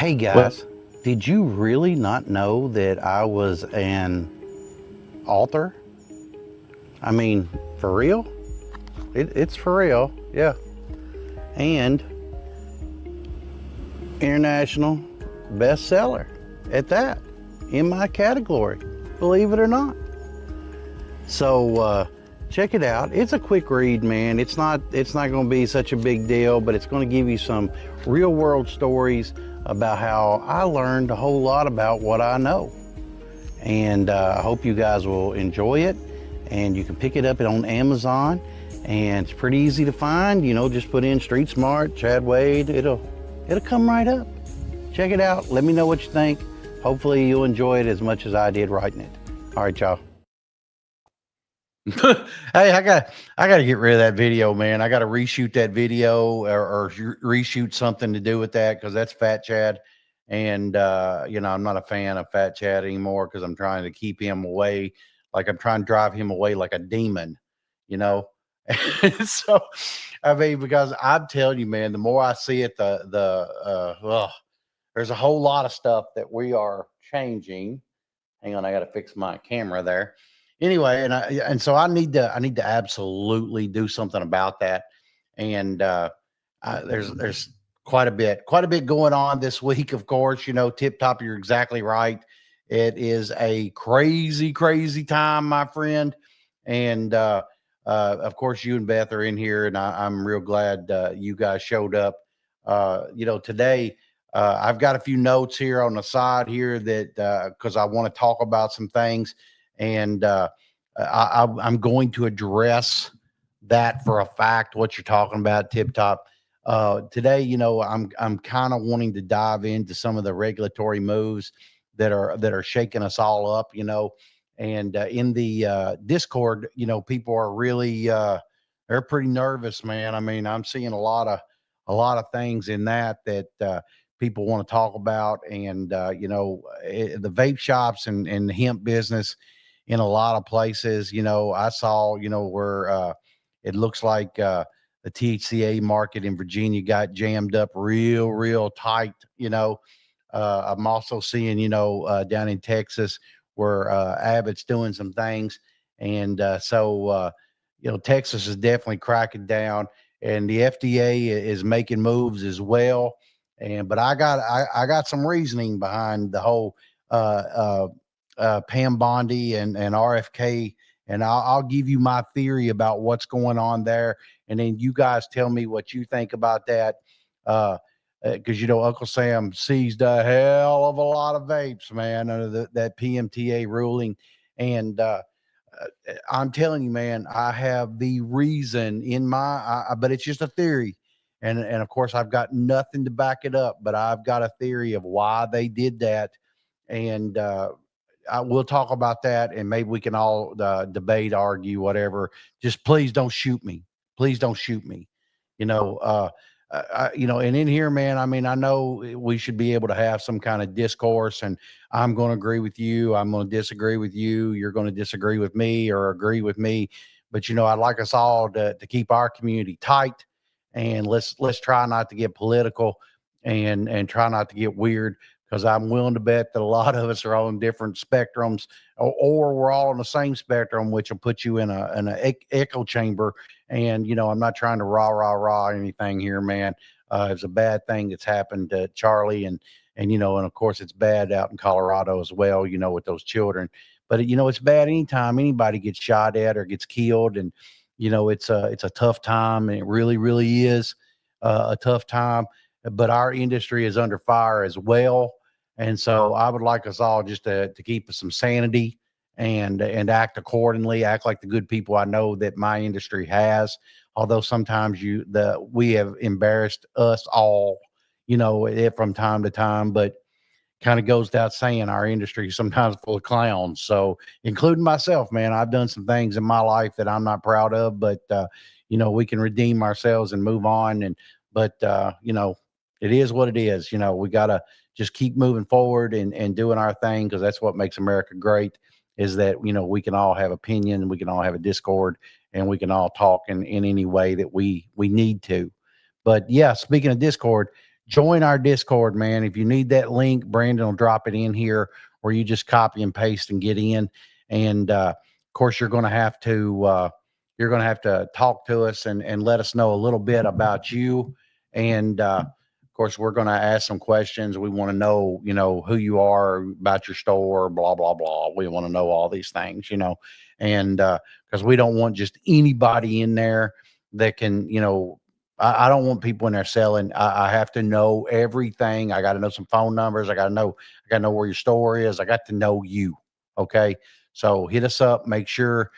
Hey Well, guys, did you really not know that I was an author? I mean, for real? It's for real, yeah. And international bestseller at that, in my category, believe it or not. So check it out. It's a quick read, man. It's not going to be such a big deal, but it's going to give you some real world stories about how I learned a whole lot about what I know. And I hope you guys will enjoy it. And you can pick it up on Amazon, and it's pretty easy to find. You know, just put in Street Smart, Chad Wade. It'll come right up. Check it out. Let me know what you think. Hopefully you'll enjoy it as much as I did writing it. All right, y'all. hey, I got to get rid of that video, man. I got to reshoot that video or reshoot something to do with that because that's Fat Chad, and I'm not a fan of Fat Chad anymore because I'm trying to keep him away, like I'm trying to drive him away like a demon, you know. So, I mean, because I'm telling you, man, the more I see it, there's a whole lot of stuff that we are changing. Hang on, I got to fix my camera there. Anyway, and so I need to absolutely do something about that. And there's quite a bit going on this week. Of course, Tip Top, you're exactly right. It is a crazy, crazy time, my friend. And of course, you and Beth are in here, and I'm real glad you guys showed up. Today I've got a few notes here on the side here that because I want to talk about some things, and I'm going to address that for a fact. What you're talking about, Tip Top. Today, I'm kind of wanting to dive into some of the regulatory moves that are shaking us all up. And in the Discord, people are really they're pretty nervous, man. I mean, I'm seeing a lot of things in that people want to talk about, and the vape shops and the hemp business in a lot of places. I saw where it looks like the THCA market in Virginia got jammed up real tight. I'm also seeing down in Texas where Abbott's doing some things, and Texas is definitely cracking down, and the FDA is making moves as well. But I got some reasoning behind the whole Pam Bondi and RFK, and I'll give you my theory about what's going on there, and then you guys tell me what you think about that. Because Uncle Sam seized a hell of a lot of vapes, man, under that PMTA ruling, and I'm telling you, man, I have the reason in but it's just a theory. And of course, I've got nothing to back it up, but I've got a theory of why they did that. And we'll talk about that, and maybe we can all debate, argue, whatever. Just please don't shoot me. Please don't shoot me. You know, and in here, man, I mean, I know we should be able to have some kind of discourse, and I'm going to agree with you. I'm going to disagree with you. You're going to disagree with me or agree with me. But, I'd like us all to keep our community tight, and let's try not to get political and try not to get weird, because I'm willing to bet that a lot of us are on different spectrums, or we're all on the same spectrum, which will put you in an echo chamber. And, I'm not trying to rah anything here, man. It's a bad thing that's happened to Charlie, and of course it's bad out in Colorado as well, with those children. But, it's bad anytime anybody gets shot at or gets killed. And, it's a tough time, and it really, really is a tough time. But our industry is under fire as well. And so I would like us all just to keep some sanity and act accordingly, act like the good people I know that my industry has. Although sometimes we have embarrassed us all, from time to time, but kind of goes without saying, our industry is sometimes full of clowns. So, including myself, man, I've done some things in my life that I'm not proud of, but we can redeem ourselves and move on. But it is what it is. We gotta just keep moving forward and doing our thing, because that's what makes America great. Is that we can all have opinion, we can all have a discord, and we can all talk in any way that we need to. But yeah, speaking of Discord, join our Discord, man. If you need that link, Brandon will drop it in here, or you just copy and paste and get in. And of course, you're going to have to talk to us and let us know a little bit about you. And of course, we're going to ask some questions. We want to know, who you are, about your store, blah blah blah. We want to know all these things, and because we don't want just anybody in there that can, I don't want people in there selling. I have to know everything. I got to know some phone numbers. I got to know where your store is. I got to know you. Okay. So hit us up. Make sure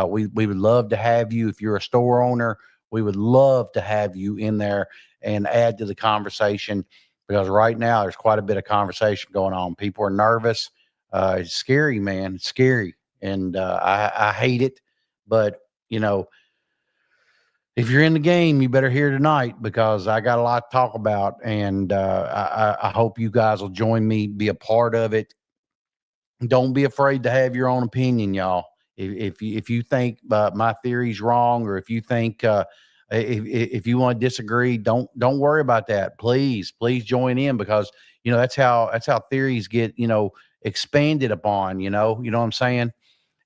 we would love to have you. If you're a store owner, we would love to have you in there and add to the conversation, because right now there's quite a bit of conversation going on. People are nervous. It's scary, man. It's scary. And I hate it. But, if you're in the game, you better hear tonight, because I got a lot to talk about, and I hope you guys will join me, be a part of it. Don't be afraid to have your own opinion, y'all. If you think my theory's wrong, or if you think if you want to disagree, don't worry about that. Please join in, because that's how theories get expanded upon. You know what I'm saying?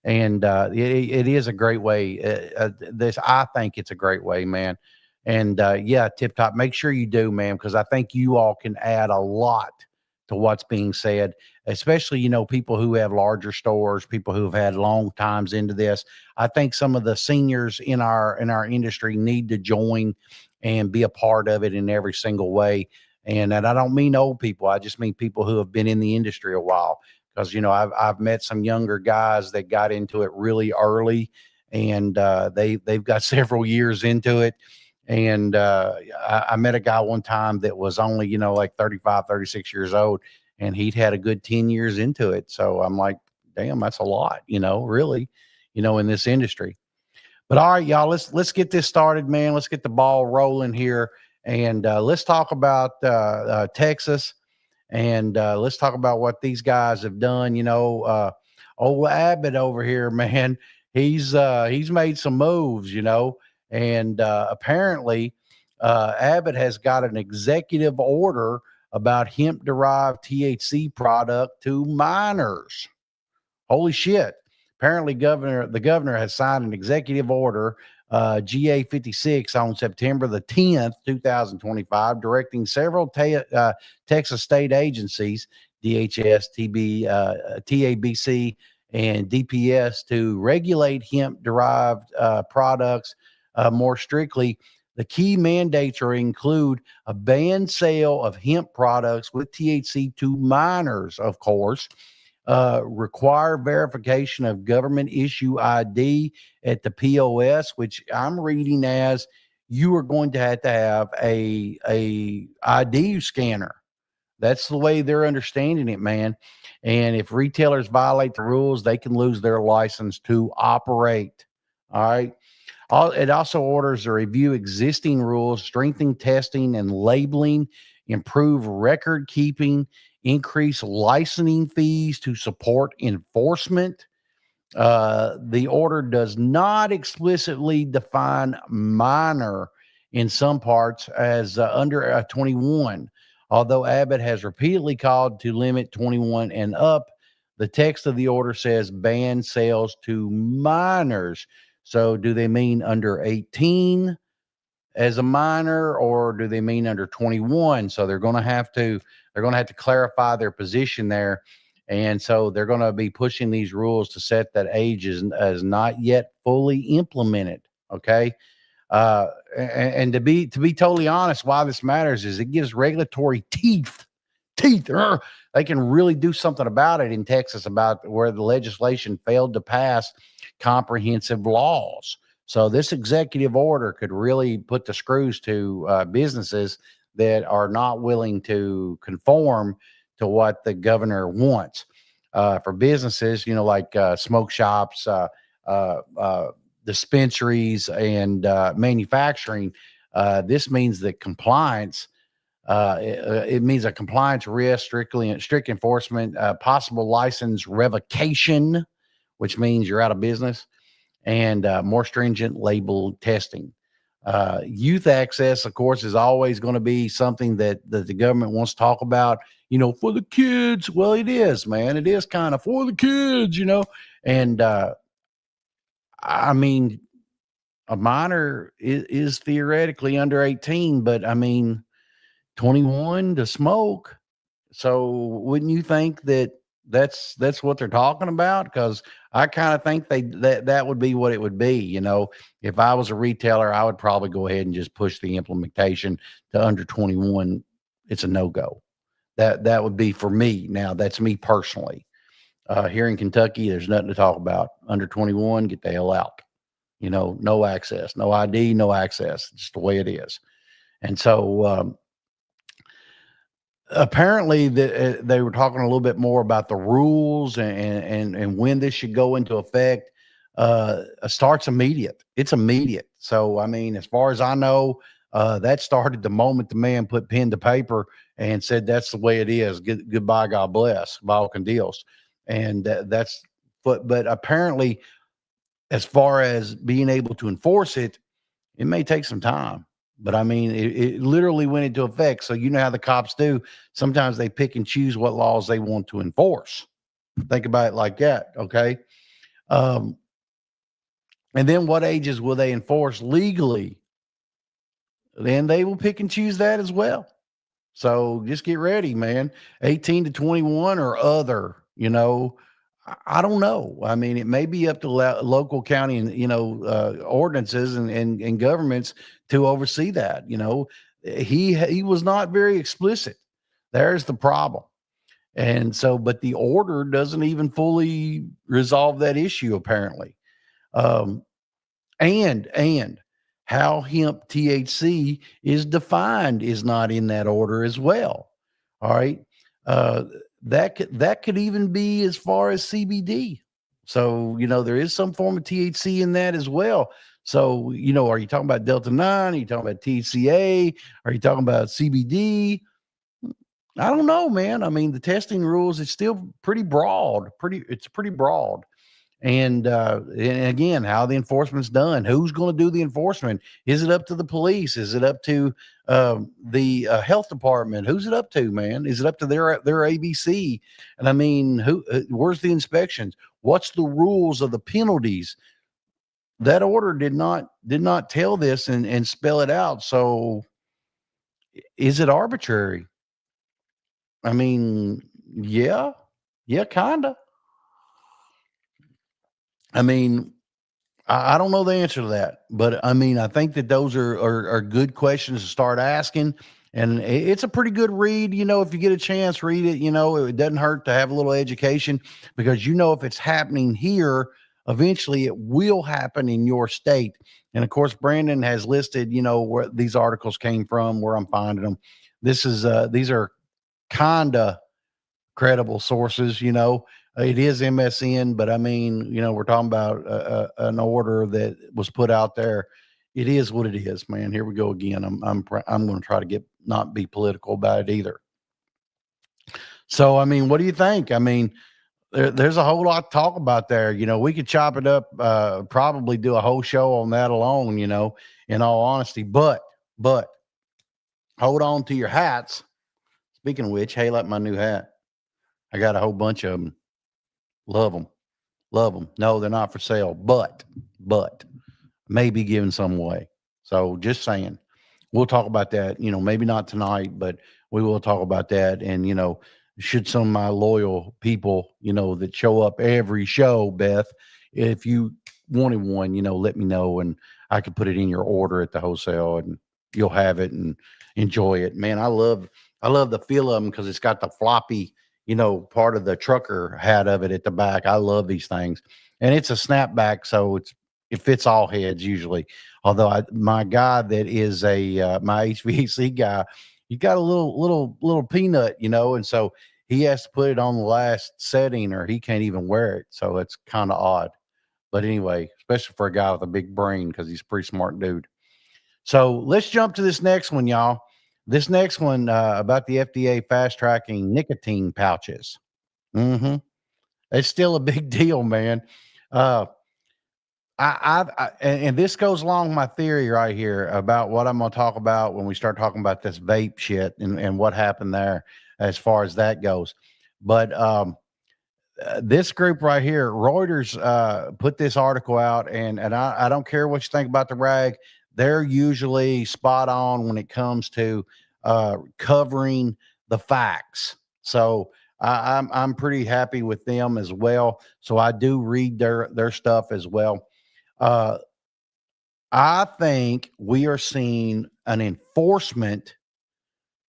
And it is a great way. I think it's a great way, man. And yeah, Tip Top, make sure you do, man, because I think you all can add a lot to what's being said, especially people who have larger stores, people who have had long times into this. I think some of the seniors in our industry need to join and be a part of it in every single way. And I don't mean old people. I just mean people who have been in the industry a while, because I've met some younger guys that got into it really early, and they've got several years into it. And I met a guy one time that was only like 35, 36 years old, and he'd had a good 10 years into it. So I'm like, damn, that's a lot, really, in this industry. But all right, y'all, let's get this started, man. Let's get the ball rolling here, and let's talk about Texas. And let's talk about what these guys have done. Old Abbott over here, man, he's made some moves, and apparently Abbott has got an executive order about hemp-derived THC product to minors. Holy shit. Apparently, the governor has signed an executive order, GA 56, on September the 10th, 2025, directing several Texas state agencies, DHS, TABC, and DPS, to regulate hemp-derived products more strictly. The key mandates include a banned sale of hemp products with THC to minors, of course, require verification of government issue ID at the POS, which I'm reading as you are going to have a ID scanner. That's the way they're understanding it, man. And if retailers violate the rules, they can lose their license to operate. All right. It also orders to review existing rules, strengthen testing and labeling, improve record keeping, increase licensing fees to support enforcement. The order does not explicitly define minor in some parts as under 21, although Abbott has repeatedly called to limit 21 and up. The text of the order says ban sales to minors. So do they mean under 18 as a minor, or do they mean under 21? So they're going to have to clarify their position there. And so they're going to be pushing these rules to set that age as not yet fully implemented. Okay. And to be totally honest, why this matters is it gives regulatory teeth. They can really do something about it in Texas, about where the legislation failed to pass comprehensive laws. So this executive order could really put the screws to businesses that are not willing to conform to what the governor wants. For businesses, like smoke shops, dispensaries, and manufacturing, this means that compliance. It means a compliance risk, strict enforcement, possible license revocation, which means you're out of business, and more stringent label testing. Youth access, of course, is always going to be something that the government wants to talk about, for the kids. Well, it is, man. It is kind of for the kids, and I mean, a minor is theoretically under 18, but I mean, 21 to smoke. So wouldn't you think that that's what they're talking about? Because I kind of think that would be what it would be. If I was a retailer, I would probably go ahead and just push the implementation to under 21. It's a no go. That would be for me. Now that's me personally. Here in Kentucky, there's nothing to talk about. Under 21, get the hell out. No access, no ID, no access. Just the way it is. And so apparently they were talking a little bit more about the rules and when this should go into effect. Starts immediate. It's immediate. So I mean, as far as I know, that started the moment the man put pen to paper and said that's the way it is. Goodbye, God bless, Balkan deals, and that's. But apparently, as far as being able to enforce it, it may take some time. But I mean, it literally went into effect. So you know how the cops do. Sometimes they pick and choose what laws they want to enforce. Think about it like that. Okay. Um, and then what ages will they enforce legally? Then they will pick and choose that as well. So just get ready, man. 18 to 21 or other, I don't know. I mean, it may be up to local county and, ordinances and governments to oversee that. He was not very explicit. There's the problem. And so, but the order doesn't even fully resolve that issue, apparently. Um, and how hemp THC is defined is not in that order as well. All right. Uh, that could even be as far as CBD. So, there is some form of THC in that as well. So, are you talking about Delta 9? Are you talking about THCA? Are you talking about CBD? I don't know, man. I mean, the testing rules, it's still pretty broad. It's pretty broad. And again, how the enforcement's done. Who's going to do the enforcement? Is it up to the police? Is it up to the health department? Who's it up to, man? Is it up to their ABC? And I mean, where's the inspections? What's the rules of the penalties? That order did not tell this and spell it out. So is it arbitrary? I mean, yeah, kind of. I mean, I don't know the answer to that, but I mean, I think that those are good questions to start asking. And it's a pretty good read. If you get a chance, read it. It doesn't hurt to have a little education because, if it's happening here, eventually it will happen in your state. And of course, Brandon has listed, where these articles came from, where I'm finding them. These are kind of credible sources. It is MSN, but I mean, we're talking about an order that was put out there. It is what it is, man. Here we go again. I'm going to try to not be political about it either. So, I mean, what do you think? I mean, there's a whole lot to talk about there. We could chop it up, probably do a whole show on that alone, in all honesty, but hold on to your hats. Speaking of which, hey, like my new hat. I got a whole bunch of them. Love them. Love them. No, they're not for sale, but maybe giving some away. So just saying, we'll talk about that, maybe not tonight, but we will talk about that. And, should some of my loyal people, that show up every show, Beth, if you wanted one, let me know and I could put it in your order at the wholesale and you'll have it and enjoy it. Man, I love the feel of them because it's got the floppy, part of the trucker hat of it at the back. I love these things. And it's a snapback, so it fits all heads usually. Although my guy that is my HVAC guy, he got a little peanut, and so he has to put it on the last setting or he can't even wear it. So it's kind of odd. But anyway, especially for a guy with a big brain, because he's a pretty smart dude. So let's jump to this next one, y'all. This next one about the FDA fast tracking nicotine pouches. It's still a big deal, man. And this goes along my theory right here about what I'm going to talk about when we start talking about this vape shit and what happened there as far as that goes. But this group right here, Reuters, put this article out, and I don't care what you think about the rag, they're usually spot on when it comes to covering the facts. So I'm pretty happy with them as well. So I do read their stuff as well. Uh, I think we are seeing an enforcement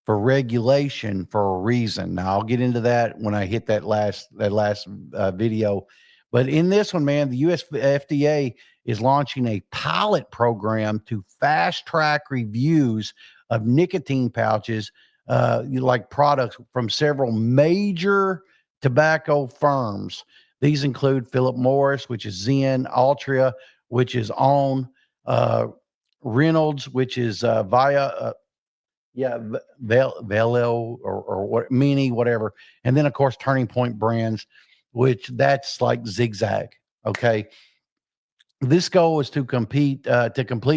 for regulation for a reason. Now I'll get into that when I hit that last video. But in this one, man, the US FDA is launching a pilot program to fast track reviews of nicotine pouches, like products from several major tobacco firms. These include Philip Morris, which is Zen, Altria, which is On, Reynolds, which is via yeah, Velo or what Mini, whatever. And then of course Turning Point Brands, which that's like Zigzag. Okay. This goal is to complete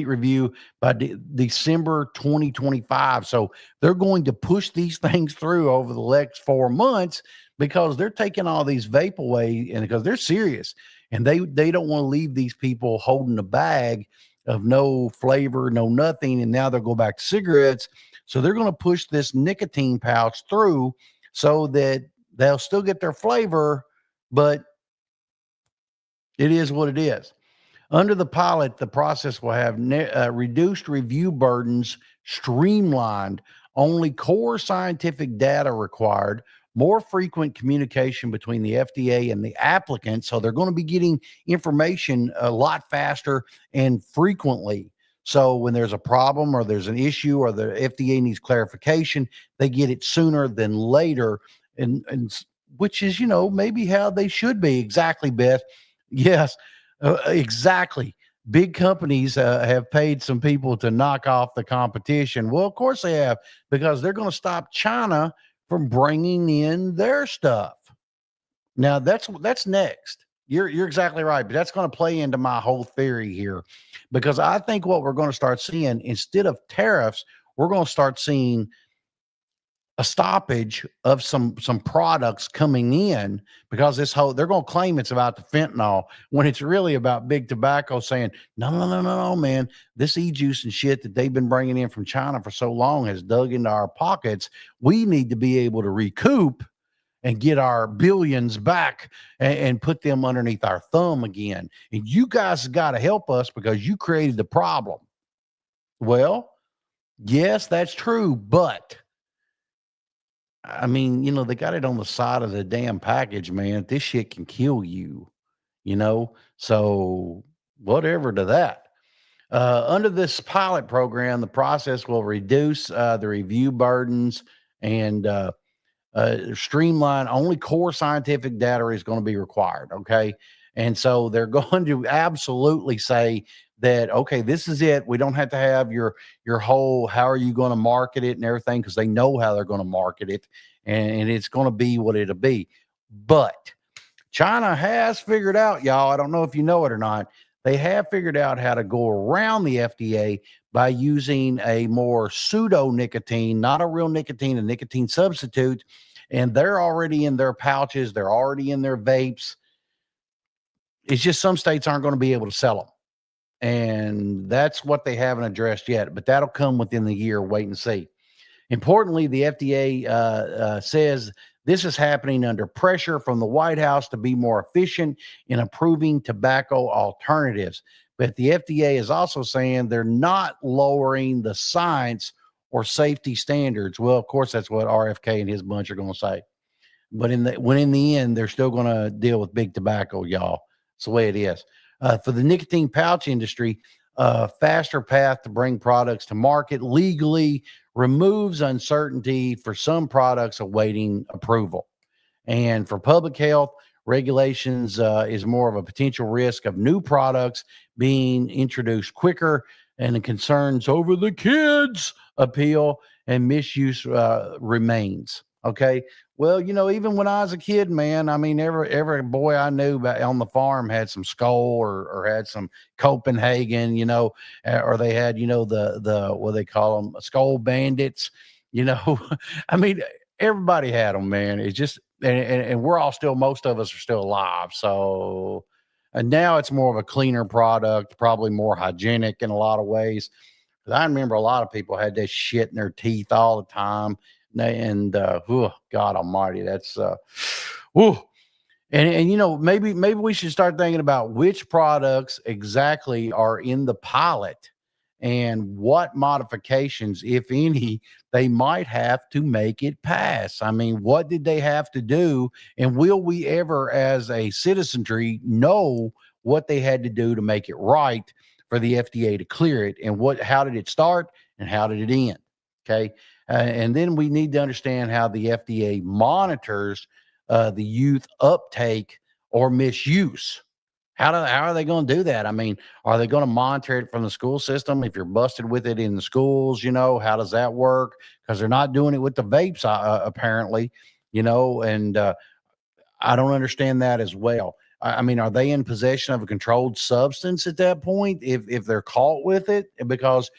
review by December 2025. So they're going to push these things through over the next 4 months because they're taking all these vape away, and because they're serious and they don't want to leave these people holding a bag of no flavor, no nothing. And now they'll go back to cigarettes. So they're going to push this nicotine pouch through so that they'll still get their flavor, but it is what it is. Under the pilot, the process will have reduced review burdens, streamlined, only core scientific data required, more frequent communication between the FDA and the applicant. So they're going to be getting information a lot faster and frequently. So when there's a problem or there's an issue or the FDA needs clarification, they get it sooner than later. And which is, maybe how they should be. Exactly, Beth. Yes. Exactly. Big companies have paid some people to knock off the competition. Well, of course they have, because they're going to stop China from bringing in their stuff. Now that's next. You're exactly right, but that's going to play into my whole theory here, because I think what we're going to start seeing, instead of tariffs, we're going to start seeing a stoppage of some products coming in, because they're going to claim it's about the fentanyl when it's really about big tobacco saying, no, man, this e-juice and shit that they've been bringing in from China for so long has dug into our pockets. We need to be able to recoup and get our billions back and put them underneath our thumb again. And you guys got to help us because you created the problem. Well, yes, that's true, but I mean, they got it on the side of the damn package, man. This shit can kill you, So whatever to that. Under this pilot program, the process will reduce the review burdens and streamline. Only core scientific data is going to be required. Okay. And so they're going to absolutely say that, okay, this is it. We don't have to have your whole, how are you going to market it and everything, because they know how they're going to market it, and it's going to be what it'll be. But China has figured out, y'all, I don't know if you know it or not, they have figured out how to go around the FDA by using a more pseudo nicotine, not a real nicotine, a nicotine substitute. And they're already in their pouches. They're already in their vapes. It's just some states aren't going to be able to sell them. And that's what they haven't addressed yet, but that'll come within the year. Wait and see. Importantly, the FDA says this is happening under pressure from the White House to be more efficient in approving tobacco alternatives. But the FDA is also saying they're not lowering the science or safety standards. Well, of course, that's what RFK and his bunch are going to say. But in the end, they're still going to deal with big tobacco, y'all. It's the way it is. For the nicotine pouch industry, a faster path to bring products to market legally removes uncertainty for some products awaiting approval. And for public health, regulations is more of a potential risk of new products being introduced quicker, and the concerns over the kids appeal and misuse remains. Okay. Well, even when I was a kid, man, I mean, every boy I knew on the farm had some Skull or had some Copenhagen, or they had, the what they call them, Skull Bandits, you know. I mean, everybody had them, man. It's just, and we're all still, most of us are still alive. So, and now it's more of a cleaner product, probably more hygienic in a lot of ways. 'Cause I remember a lot of people had this shit in their teeth all the time. And God Almighty, that's whew. And maybe we should start thinking about which products exactly are in the pilot and what modifications, if any, they might have to make it pass. I mean, what did they have to do? And will we ever, as a citizenry, know what they had to do to make it right for the FDA to clear it? And how did it start and how did it end? Okay. And then we need to understand how the FDA monitors the youth uptake or misuse. How are they going to do that? I mean, are they going to monitor it from the school system? If you're busted with it in the schools, how does that work? Because they're not doing it with the vapes, apparently, and I don't understand that as well. I mean, are they in possession of a controlled substance at that point if they're caught with it? Because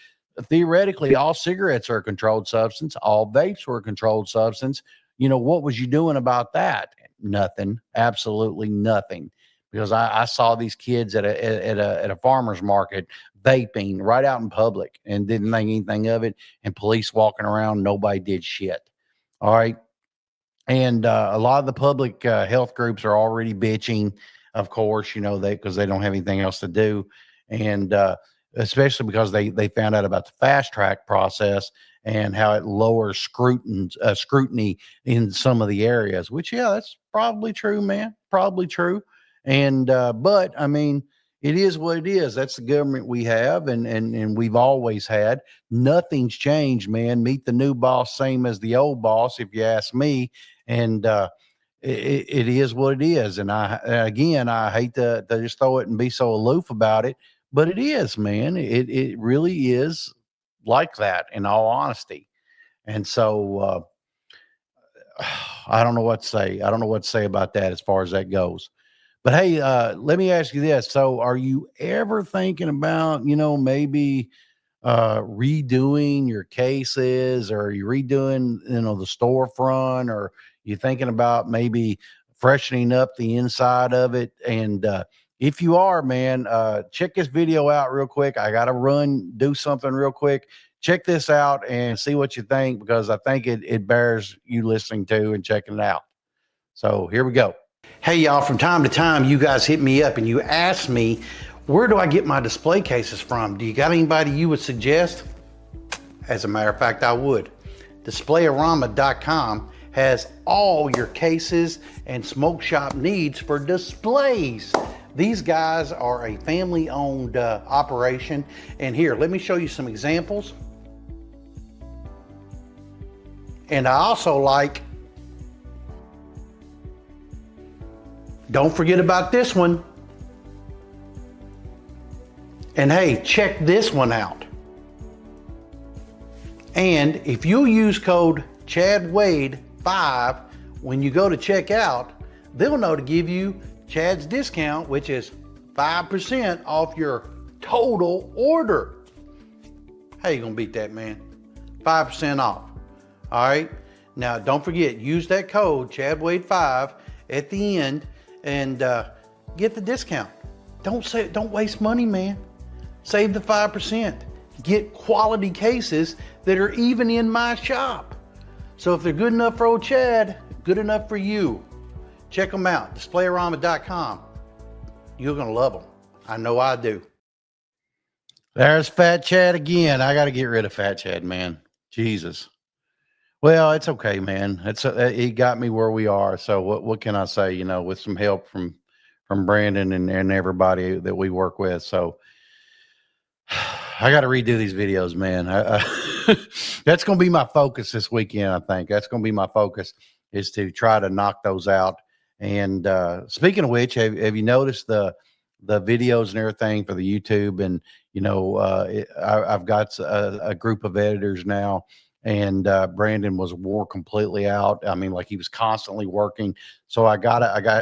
theoretically, all cigarettes are a controlled substance, all vapes were a controlled substance. What was you doing about that? Nothing, absolutely nothing. Because I saw these kids at a farmer's market vaping right out in public and didn't think anything of it. And police walking around, nobody did shit. All right. And a lot of the public health groups are already bitching, of course, because they don't have anything else to do. And especially because they found out about the fast track process and how it lowers scrutiny in some of the areas, which, yeah, that's probably true, man. Probably true. And, but I mean, it is what it is. That's the government we have and we've always had. Nothing's changed, man. Meet the new boss, same as the old boss, if you ask me. And, it is what it is. And I hate to just throw it and be so aloof about it, but it is, man. It really is like that, in all honesty. And so I don't know what to say. I don't know what to say about that as far as that goes. But hey, let me ask you this. So are you ever thinking about, maybe redoing your cases, or are you redoing, the storefront, or you thinking about maybe freshening up the inside of it? And if you are, man, check this video out real quick. I got to do something real quick. Check this out and see what you think, because I think it bears you listening to and checking it out. So here we go. Hey, y'all, from time to time, you guys hit me up and you ask me, where do I get my display cases from? Do you got anybody you would suggest? As a matter of fact, I would. Displayarama.com has all your cases and smoke shop needs for displays. These guys are a family-owned operation. And here, let me show you some examples. And I also like, don't forget about this one. And hey, check this one out. And if you use code ChadWade5 when you go to checkout, they'll know to give you Chad's discount, which is 5% off your total order. How you gonna beat that, man? 5% off. All right. Now, don't forget, use that code ChadWade5 at the end and get the discount. Don't waste money, man. Save the 5%. Get quality cases that are even in my shop. So if they're good enough for old Chad, good enough for you. Check them out, displayarama.com. You're gonna love them. I know I do. There's Fat Chad again. I got to get rid of Fat Chad, man. Jesus. Well, it's okay, man. It got me where we are. So what can I say? With some help from Brandon and everybody that we work with. So I got to redo these videos, man. That's going to be my focus this weekend. I think that's going to be my focus, is to try to knock those out. And speaking of which, have you noticed the videos and everything for the YouTube? And I've got a group of editors now, and Brandon was wore completely out. I mean, like he was constantly working. So I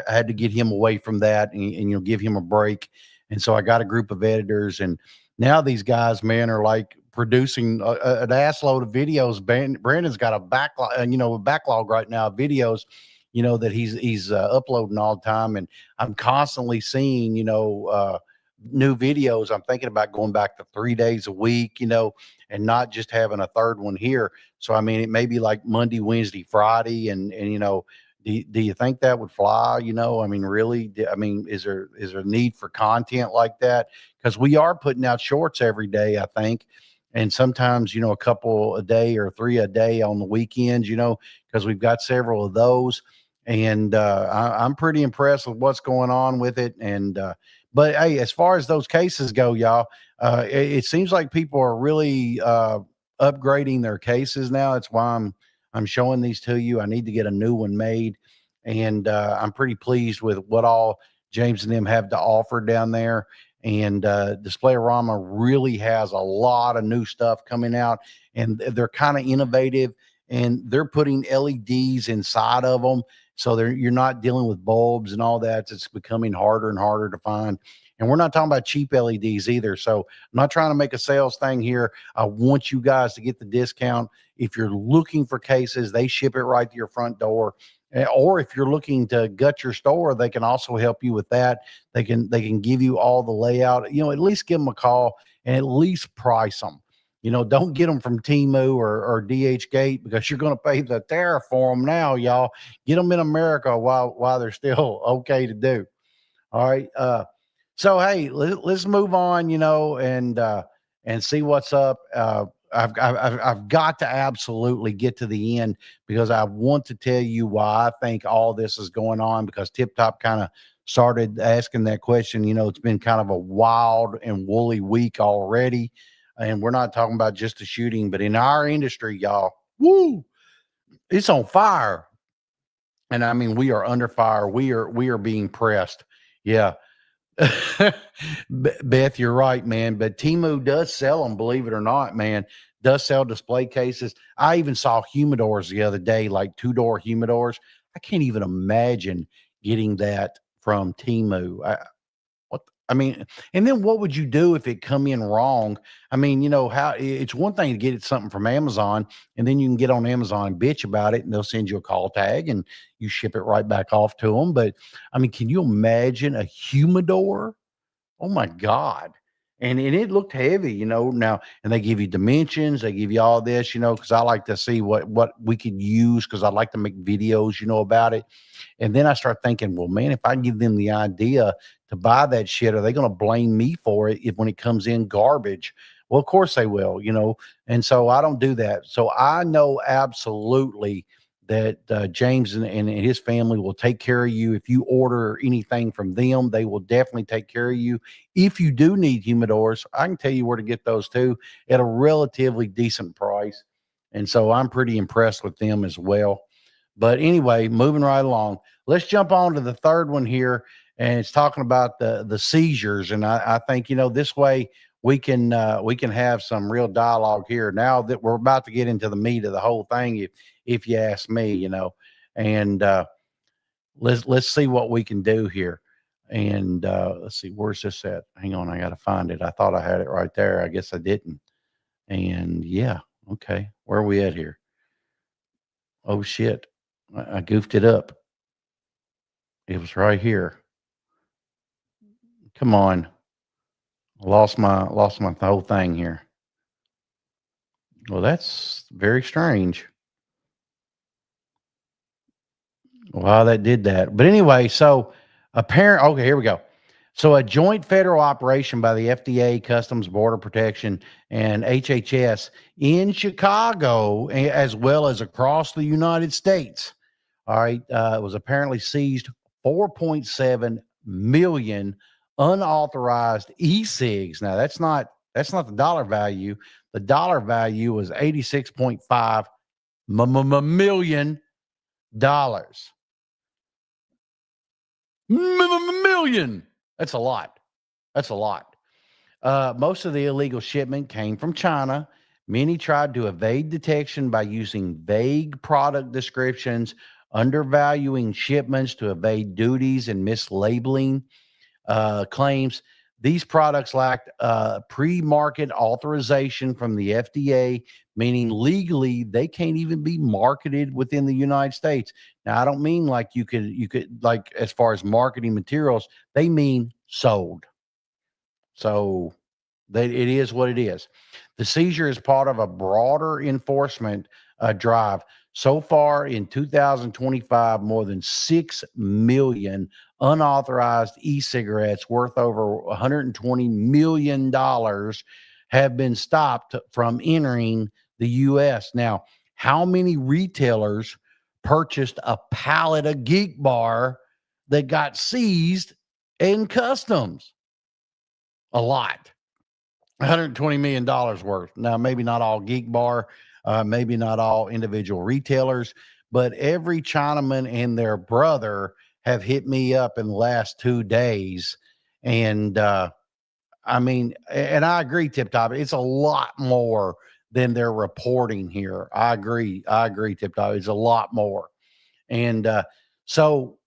had to get him away from that and give him a break. And so I got a group of editors, and now these guys, man, are like producing an ass load of videos. Brandon's got a backlog, a backlog right now of videos, that he's uploading all the time, and I'm constantly seeing, new videos. I'm thinking about going back to 3 days a week, and not just having a third one here. So I mean, it may be like Monday, Wednesday, Friday, and do you think that would fly? I mean, really? I mean, is there a need for content like that? Because we are putting out shorts every day, I think, and sometimes a couple a day or three a day on the weekends. Because we've got several of those, and I'm pretty impressed with what's going on with it. And but hey, as far as those cases go, y'all, it seems like people are really upgrading their cases now. It's why I'm showing these to you. I need to get a new one made, and I'm pretty pleased with what all James and them have to offer down there. And Displayerama really has a lot of new stuff coming out, and they're kind of innovative, and they're putting LEDs inside of them, so you're not dealing with bulbs and all that. It's becoming harder and harder to find. And we're not talking about cheap LEDs either. So I'm not trying to make a sales thing here. I want you guys to get the discount. If you're looking for cases, they ship it right to your front door. Or if you're looking to gut your store, they can also help you with that. They can give you all the layout. At least give them a call and at least price them. Don't get them from Temu or DH Gate, because you're going to pay the tariff for them now, y'all. Get them in America while they're still okay to do. All right. So hey, let's move on, and see what's up. I've got to absolutely get to the end, because I want to tell you why I think all this is going on, because Tip Top kind of started asking that question. It's been kind of a wild and woolly week already. And we're not talking about just the shooting, but in our industry, y'all, woo, it's on fire. And I mean, we are under fire. We are being pressed. Yeah. Beth, you're right, man. But Temu does sell them, believe it or not, man. Does sell display cases. I even saw humidors the other day, like 2-door humidors. I can't even imagine getting that from Temu. What I mean, and then what would you do if it come in wrong? I mean, how it's one thing to get it something from Amazon, and then you can get on Amazon and bitch about it, and they'll send you a call tag and you ship it right back off to them. But I mean, can you imagine a humidor? Oh my God. And it looked heavy, now, and they give you dimensions, they give you all this, because I like to see what we could use, because I like to make videos, about it. And then I start thinking, well, man, if I give them the idea to buy that shit, are they going to blame me for it when it comes in garbage? Well, of course they will, And so I don't do that. So I know absolutely that James and his family will take care of you. If you order anything from them, they will definitely take care of you. If you do need humidors, I can tell you where to get those too at a relatively decent price. And so I'm pretty impressed with them as well. But anyway, moving right along, let's jump on to the third one here, and it's talking about the seizures. And I think this way we can have some real dialogue here. Now that we're about to get into the meat of the whole thing, if you ask me, and let's see what we can do here. And let's see, where's this at? Hang on, I got to find it. I thought I had it right there. I guess I didn't. And yeah, okay, where are we at here? Oh shit, I goofed it up. It was right here. Come on. Lost my whole thing here. Well, that's very strange. Wow, that did that. But anyway, so apparent. Okay, here we go. So a joint federal operation by the FDA, Customs Border Protection, and HHS in Chicago, as well as across the United States. All right, it was apparently seized 4.7 million unauthorized e-cigs. Now that's not the dollar value. The dollar value was $86.5 million dollars. Million. That's a lot. That's a lot. Most of the illegal shipment came from China, Many tried to evade detection by using vague product descriptions, undervaluing shipments to evade duties, and mislabeling claims. These products lacked pre market authorization from the FDA, meaning legally they can't even be marketed within the United States. Now, I don't mean like like as far as marketing materials, they mean sold. So that it is what it is. The seizure is part of a broader enforcement drive. So far in 2025, more than 6 million unauthorized e-cigarettes worth over $120 million have been stopped from entering the U.S. Now, how many retailers purchased a pallet of Geek Bar that got seized in customs? A lot. $120 million worth. Now, maybe not all Geek Bar, maybe not all individual retailers, but every Chinaman and their brother have hit me up in the last 2 days. And I mean, and I agree, Tip Top, it's a lot more than they're reporting here. I agree. Tip Top. It's a lot more. And so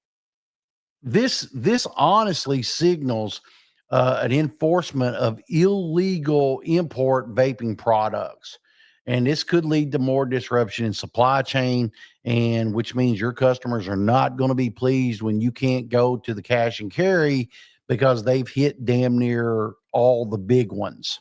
this honestly signals an enforcement of illegal import vaping products. And this could lead to more disruption in supply chain, and which means your customers are not going to be pleased when you can't go to the cash and carry because they've hit damn near all the big ones.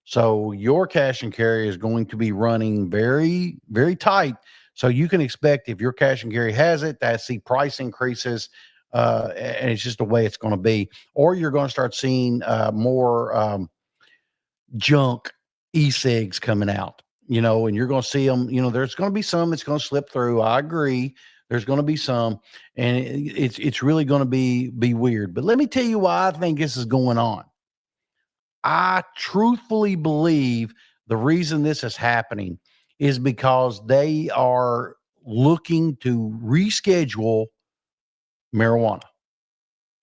So your cash and carry is going to be running very, very tight. So you can expect if your cash and carry has it, that see price increases, and it's just the way it's going to be. Or you're going to start seeing more junk e-cigs coming out, and you're going to see them. There's going to be some that's going to slip through. I agree. There's going to be some, and it's really going to be weird. But let me tell you why I think this is going on. I truthfully believe the reason this is happening is because they are looking to reschedule marijuana.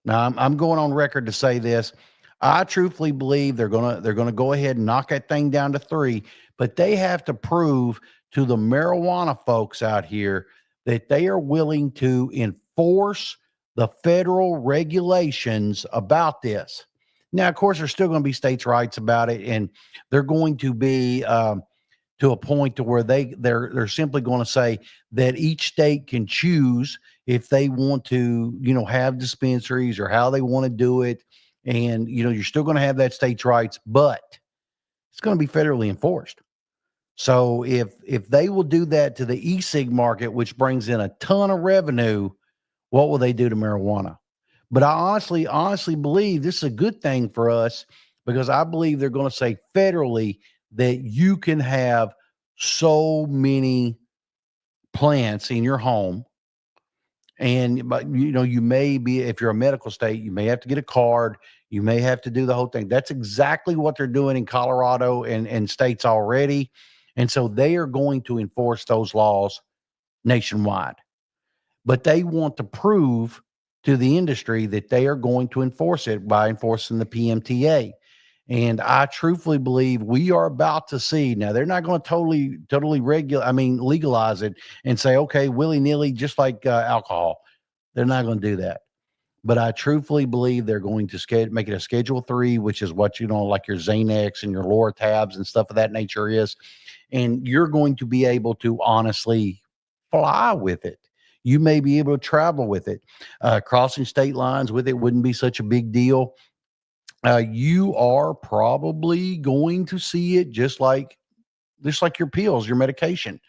Now, I'm going on record to say this. I truthfully believe they're gonna go ahead and knock that thing down to 3, but they have to prove to the marijuana folks out here that they are willing to enforce the federal regulations about this. Now, of course, there's still going to be states' rights about it, and they're going to be to a point to where they're simply going to say that each state can choose if they want to, have dispensaries or how they want to do it. And, you're still going to have that state's rights, but it's going to be federally enforced. So if they will do that to the e-cig market, which brings in a ton of revenue, what will they do to marijuana? But I honestly believe this is a good thing for us because I believe they're going to say federally that you can have so many plants in your home. But you may be, if you're a medical state, you may have to get a card. You may have to do the whole thing. That's exactly what they're doing in Colorado and states already. And so they are going to enforce those laws nationwide. But they want to prove to the industry that they are going to enforce it by enforcing the PMTA. And I truthfully believe we are about to see. Now, they're not going to totally legalize it and say, okay, willy nilly, just like alcohol. They're not going to do that. But I truthfully believe they're going to make it a Schedule 3, which is what, like your Xanax and your Lortabs and stuff of that nature is. And you're going to be able to honestly fly with it. You may be able to travel with it. Crossing state lines with it wouldn't be such a big deal. You are probably going to see it just like your pills, your medication.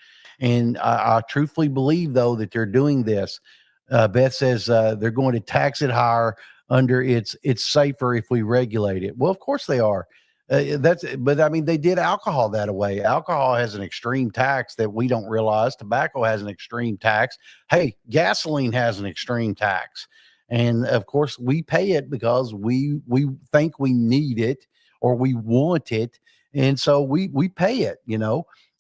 And I truthfully believe, though, that they're doing this. Beth says they're going to tax it higher under it's safer if we regulate it. Well, of course they are. But I mean, they did alcohol that way. Alcohol has an extreme tax that we don't realize. Tobacco has an extreme tax. Hey, gasoline has an extreme tax. And of course, we pay it because we think we need it or we want it. And so we pay it,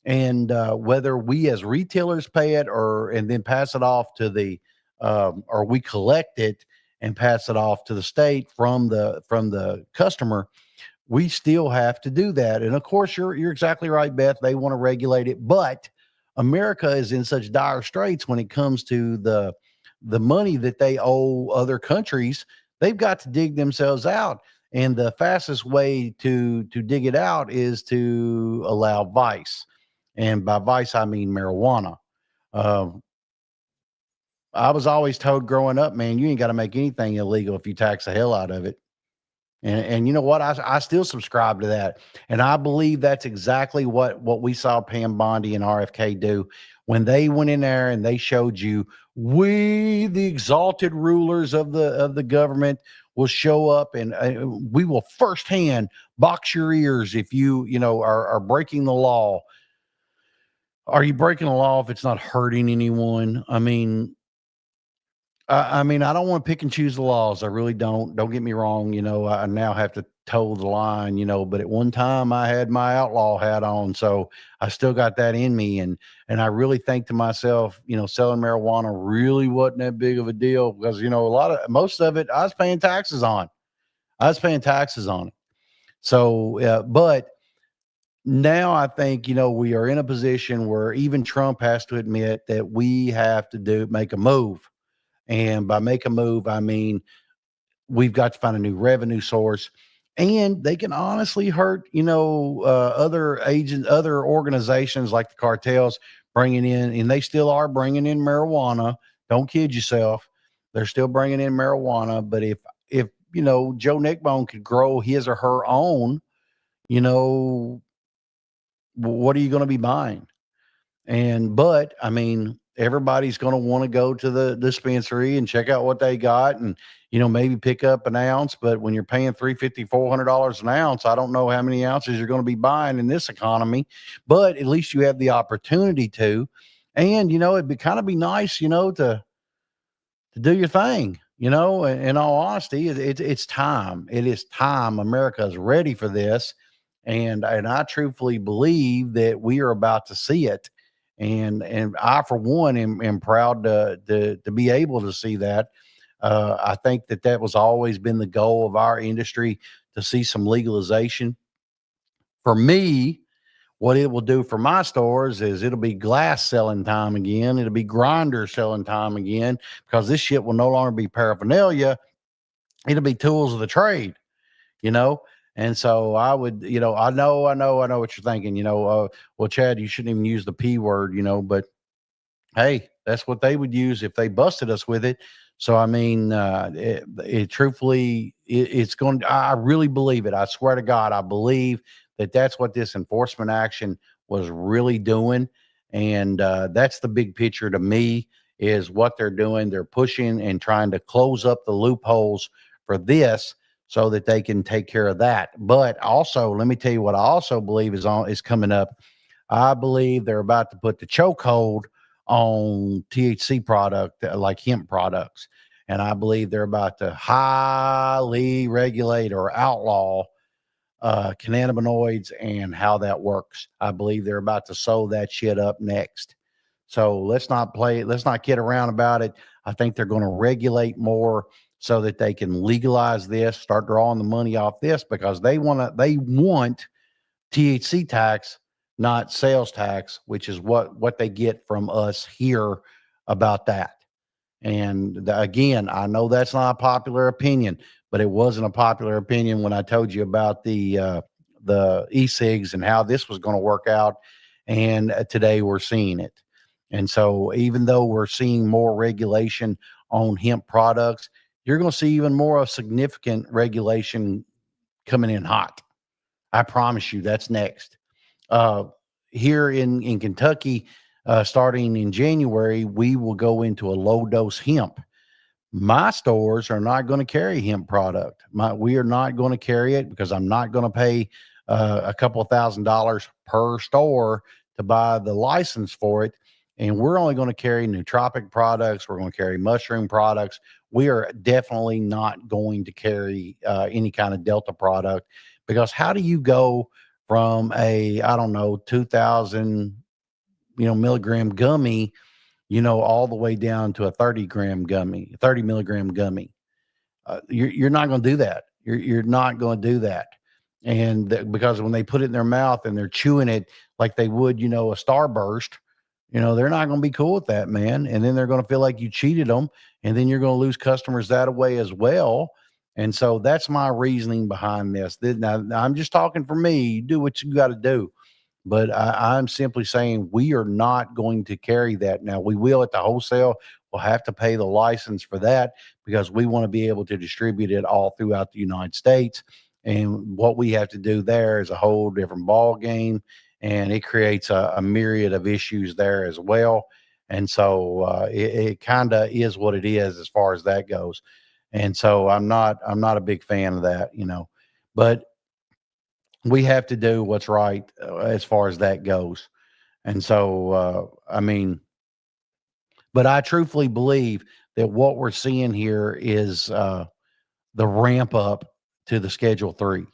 and whether we as retailers pay it and then pass it off to or we collect it and pass it off to the state from the customer, we still have to do that. And of course, you're exactly right, Beth. They want to regulate it, but America is in such dire straits when it comes to the money that they owe other countries. They've got to dig themselves out, and the fastest way to dig it out is to allow vice, and by vice I mean marijuana. Um, I was always told growing up, man, you ain't got to make anything illegal if you tax the hell out of it. And you know what? I still subscribe to that. And I believe that's exactly what we saw Pam Bondi and RFK do when they went in there and they showed you, we, the exalted rulers of the government, will show up, and we will firsthand box your ears if you know are breaking the law. Are you breaking the law if it's not hurting anyone? I mean, I don't want to pick and choose the laws. I really don't. Don't get me wrong. You know, I now have to toe the line, but at one time I had my outlaw hat on. So I still got that in me. And I really think to myself, selling marijuana really wasn't that big of a deal because, most of it I was paying taxes on. I was paying taxes on it. So, but now I think, we are in a position where even Trump has to admit that we have to make a move. And by make a move, I mean we've got to find a new revenue source. And they can honestly hurt, other agents, other organizations like the cartels bringing in, and they still are bringing in marijuana. Don't kid yourself. They're still bringing in marijuana. But if Joe Nickbone could grow his or her own, you know, what are you going to be buying? But I mean, everybody's going to want to go to the dispensary and check out what they got and, maybe pick up an ounce. But when you're paying $350, $400 an ounce, I don't know how many ounces you're going to be buying in this economy, but at least you have the opportunity to. And, it'd be kind of be nice, to do your thing. In all honesty, it's time. It is time. America is ready for this. And I truthfully believe that we are about to see it. And I, for one, am proud to be able to see that. I think that was always been the goal of our industry, to see some legalization. For me, what it will do for my stores is it'll be glass selling time again. It'll be grinder selling time again, because this shit will no longer be paraphernalia. It'll be tools of the trade, you know? And so I would, I know what you're thinking, well, Chad, you shouldn't even use the P word, but hey, that's what they would use if they busted us with it. So, I mean, truthfully, it's going to, I really believe it. I swear to God, I believe that that's what this enforcement action was really doing. And that's the big picture to me, is what they're doing. They're pushing and trying to close up the loopholes for this so that they can take care of that. But also, let me tell you what I also believe is coming up. I believe they're about to put the chokehold on THC product, like hemp products. And I believe they're about to highly regulate or outlaw cannabinoids and how that works. I believe they're about to sew that shit up next. So let's not kid around about it. I think they're going to regulate more so that they can legalize this, start drawing the money off this, because they want THC tax, not sales tax, which is what they get from us here about that. And again, I know that's not a popular opinion, but it wasn't a popular opinion when I told you about the e-cigs and how this was going to work out. And today we're seeing it. And so even though we're seeing more regulation on hemp products, you're going to see even more of significant regulation coming in hot. I promise you, that's next. Uh, Here in Kentucky, starting in January, we will go into a low dose hemp. My stores are not going to carry hemp product. We are not going to carry it because I'm not going to pay a couple of $1,000s per store to buy the license for it. And we're only going to carry nootropic products. We're going to carry mushroom products. We are definitely not going to carry any kind of Delta product, because how do you go from I don't know, 2,000, milligram gummy, all the way down to a 30 milligram gummy? you're not going to do that. You're not going to do that. And because when they put it in their mouth and they're chewing it like they would, a Starburst, they're not going to be cool with that, man. And then they're going to feel like you cheated them, and then you're going to lose customers that way as well. And so that's my reasoning behind this. Now, I'm just talking for me. You do what you got to do. But I'm simply saying we are not going to carry that. Now, we will at the wholesale. We'll have to pay the license for that because we want to be able to distribute it all throughout the United States. And what we have to do there is a whole different ball game, and it creates a myriad of issues there as well. And so it kind of is what it is as far as that goes. And so I'm not a big fan of that, but we have to do what's right as far as that goes. And so, but I truthfully believe that what we're seeing here is the ramp up to the Schedule 3.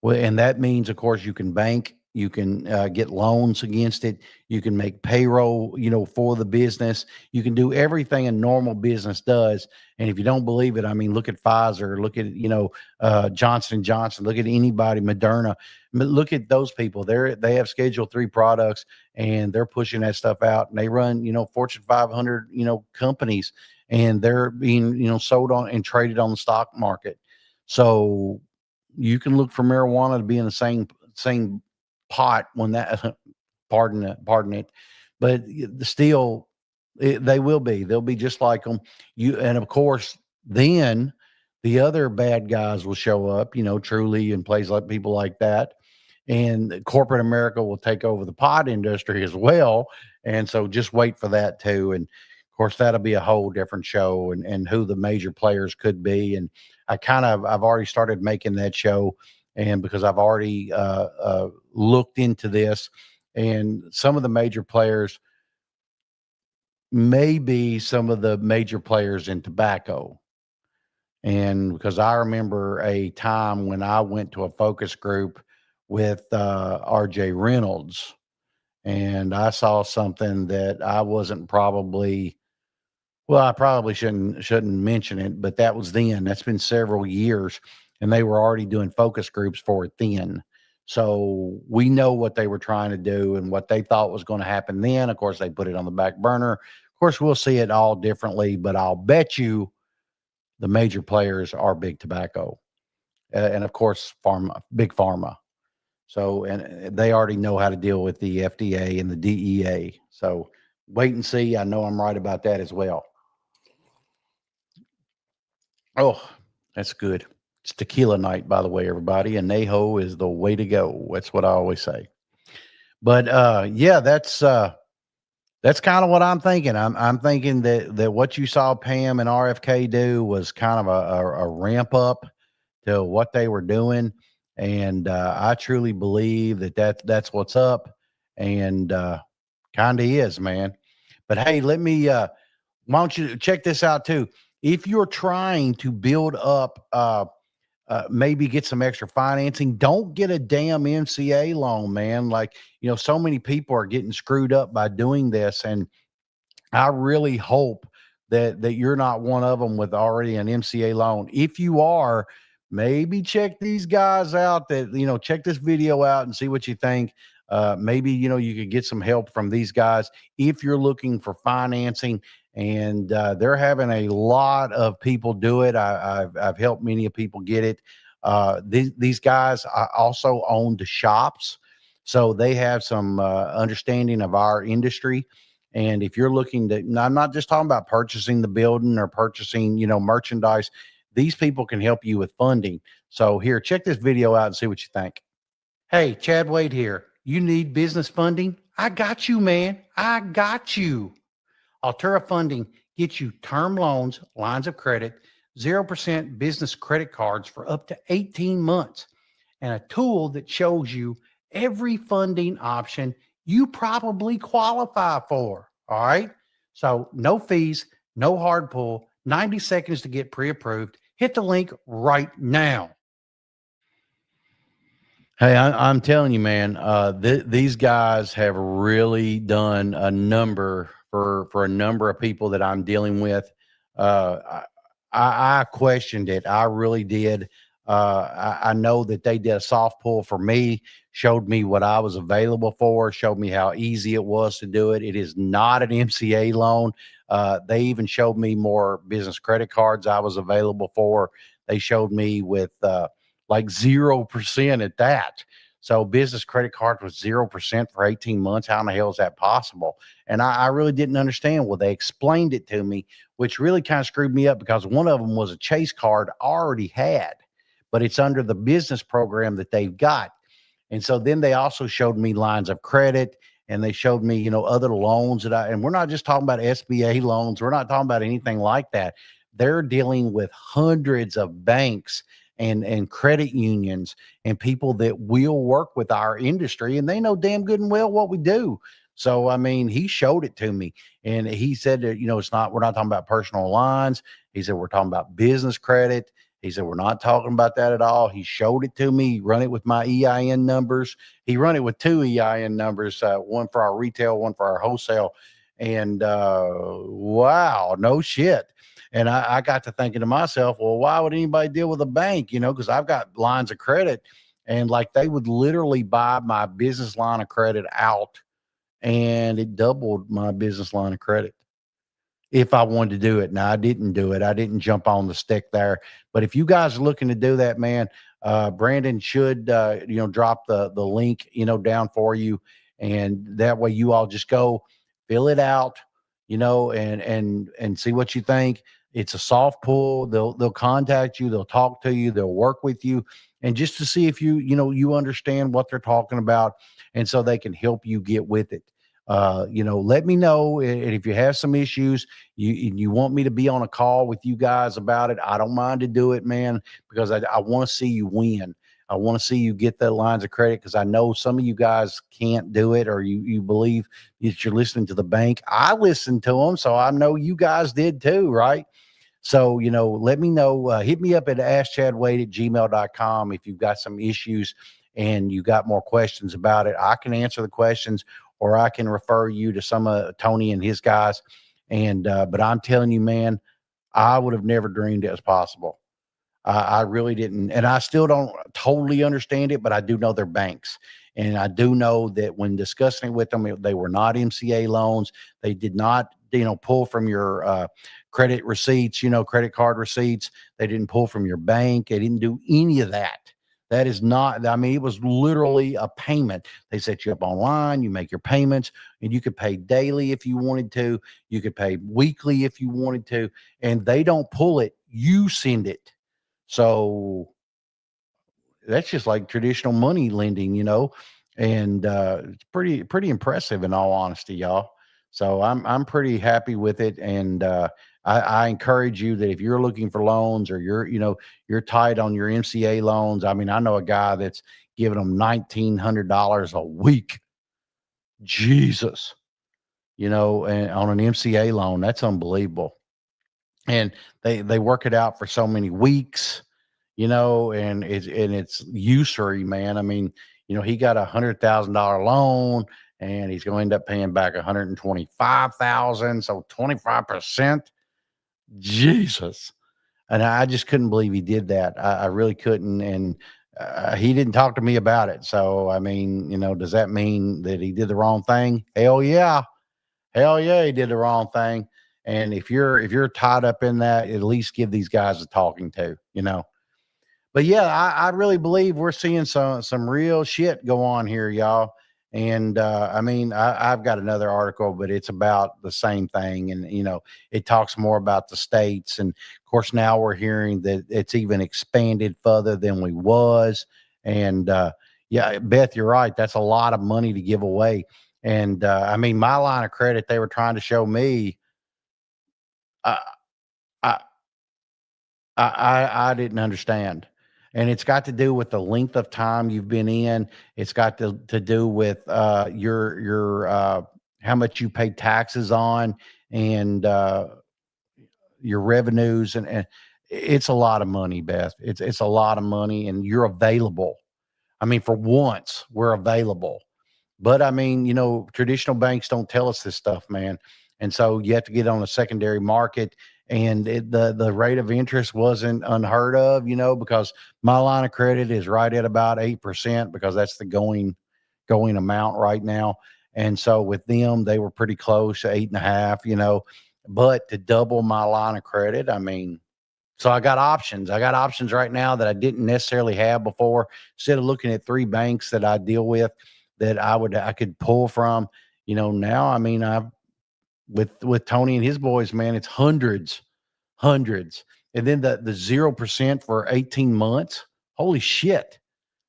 Well, and that means, of course, you can bank, you can get loans against it, you can make payroll, for the business, you can do everything a normal business does. And if you don't believe it, I mean, look at Pfizer, look at Johnson and Johnson, look at anybody, Moderna, look at those people. They have Schedule 3 products, and they're pushing that stuff out, and they run, Fortune 500, companies, and they're being, sold on and traded on the stock market. So you can look for marijuana to be in the same pot when that pardon it, but still they will be. They'll be just like them. And of course, then the other bad guys will show up. Truly and plays like people like that, and corporate America will take over the pot industry as well. And so just wait for that too. And of course, that'll be a whole different show, and who the major players could be. And I've already started making that show, and because I've already looked into this, and some of the major players may be some of the major players in tobacco. And because I remember a time when I went to a focus group with RJ Reynolds, and I saw something that I wasn't probably, well, I probably shouldn't mention it, but that was then. That's been several years, and they were already doing focus groups for it then. So we know what they were trying to do and what they thought was going to happen then. Of course, they put it on the back burner. Of course, we'll see it all differently, but I'll bet you the major players are big tobacco, and of course, big pharma. So, and they already know how to deal with the FDA and the DEA. So wait and see. I know I'm right about that as well. Oh, that's good. It's tequila night, by the way, everybody. And Neho is the way to go. That's what I always say. But yeah, that's kind of what I'm thinking. I'm thinking that what you saw Pam and RFK do was kind of a ramp up to what they were doing. And I truly believe that's what's up. And kind of is, man. But hey, let me why don't you check this out too? If you're trying to build up maybe get some extra financing, don't get a damn MCA loan, man. Like, so many people are getting screwed up by doing this. And I really hope that you're not one of them with already an MCA loan. If you are, maybe check these guys out check this video out and see what you think. Maybe, you could get some help from these guys if you're looking for financing. And they're having a lot of people do it. I've helped many of people get it. These guys also own the shops, so they have some understanding of our industry. And if you're looking to, I'm not just talking about purchasing the building or purchasing, merchandise. These people can help you with funding. So here, check this video out and see what you think. Hey, Chad Wade here. You need business funding? I got you, man. I got you. Altura Funding gets you term loans, lines of credit, 0% business credit cards for up to 18 months, and a tool that shows you every funding option you probably qualify for. All right. So no fees, no hard pull, 90 seconds to get pre-approved. Hit the link right now. Hey, I'm telling you, man, these guys have really done a number for a number of people that I'm dealing with. I questioned it. I really did. I know that they did a soft pull for me, showed me what I was available for, showed me how easy it was to do it. It is not an MCA loan. They even showed me more business credit cards I was available for. They showed me with like 0% at that. So business credit card was 0% for 18 months. How in the hell is that possible? And I really didn't understand. Well, they explained it to me, which really kind of screwed me up because one of them was a Chase card I already had, but it's under the business program that they've got. And so then they also showed me lines of credit, and they showed me, other loans and we're not just talking about SBA loans. We're not talking about anything like that. They're dealing with hundreds of banks and credit unions and people that will work with our industry, and they know damn good and well what we do. So, I mean, he showed it to me, and he said that, we're not talking about personal lines. He said, we're talking about business credit. He said, we're not talking about that at all. He showed it to me, run it with my EIN numbers. He run it with two EIN numbers, one for our retail, one for our wholesale. And wow, no shit. And I got to thinking to myself, well, why would anybody deal with a bank? Because I've got lines of credit, and like they would literally buy my business line of credit out, and it doubled my business line of credit if I wanted to do it. Now, I didn't do it. I didn't jump on the stick there. But if you guys are looking to do that, man, Brandon should, drop the link, down for you. And that way you all just go fill it out, and see what you think. It's a soft pull. They'll contact you. They'll talk to you. They'll work with you. And just to see if you understand what they're talking about. And so they can help you get with it. Let me know. And if you have some issues, you want me to be on a call with you guys about it, I don't mind to do it, man, because I want to see you win. I want to see you get the lines of credit, because I know some of you guys can't do it, or you believe that you're listening to the bank. I listened to them, so I know you guys did too, right? So, let me know. Hit me up at askchadwade@gmail.com if you've got some issues and you got more questions about it. I can answer the questions, or I can refer you to some of Tony and his guys. And, but I'm telling you, man, I would have never dreamed it was possible. I really didn't. And I still don't totally understand it, but I do know they're banks. And I do know that when discussing it with them, they were not MCA loans. They did not, pull from your credit receipts, credit card receipts. They didn't pull from your bank. They didn't do any of that. That is not, I mean, it was literally a payment. They set you up online, you make your payments, and you could pay daily if you wanted to. You could pay weekly if you wanted to, and they don't pull it. You send it. So that's just like traditional money lending, and it's pretty impressive in all honesty, y'all. So I'm pretty happy with it, and I encourage you that if you're looking for loans, or you're tight on your MCA loans. I mean, I know a guy that's giving them $1,900 a week. Jesus, and on an MCA loan, that's unbelievable. And they work it out for so many weeks, and it's usury, man. I mean, he got $100,000 loan, and he's going to end up paying back 125,000, so 25%. Jesus. And I just couldn't believe he did that. I really couldn't. And he didn't talk to me about it. So, I mean, does that mean that he did the wrong thing? Hell yeah. Hell yeah, he did the wrong thing. And if you're tied up in that, at least give these guys a talking to. But yeah, I really believe we're seeing some real shit go on here, y'all. And I mean, I've got another article, but it's about the same thing. And it talks more about the states. And of course, now we're hearing that it's even expanded further than we was. And yeah, Beth, you're right. That's a lot of money to give away. And I mean, my line of credit, they were trying to show me. I, I I didn't understand. And it's got to do with the length of time you've been in. It's got to do with your how much you pay taxes on, and your revenues, and it's a lot of money, Beth. It's a lot of money, and you're available. I mean, for once, we're available. But I mean, traditional banks don't tell us this stuff, man. And so you have to get on a secondary market. And the rate of interest wasn't unheard of, because my line of credit is right at about 8% because that's the going amount right now. And so with them, they were pretty close to 8.5. But to double my line of credit, I mean, so I got options. I got options right now that I didn't necessarily have before. Instead of looking at three banks that I deal with that I could pull from, now I mean I with Tony and his boys, man, it's hundreds. And then the 0% for 18 months. Holy shit.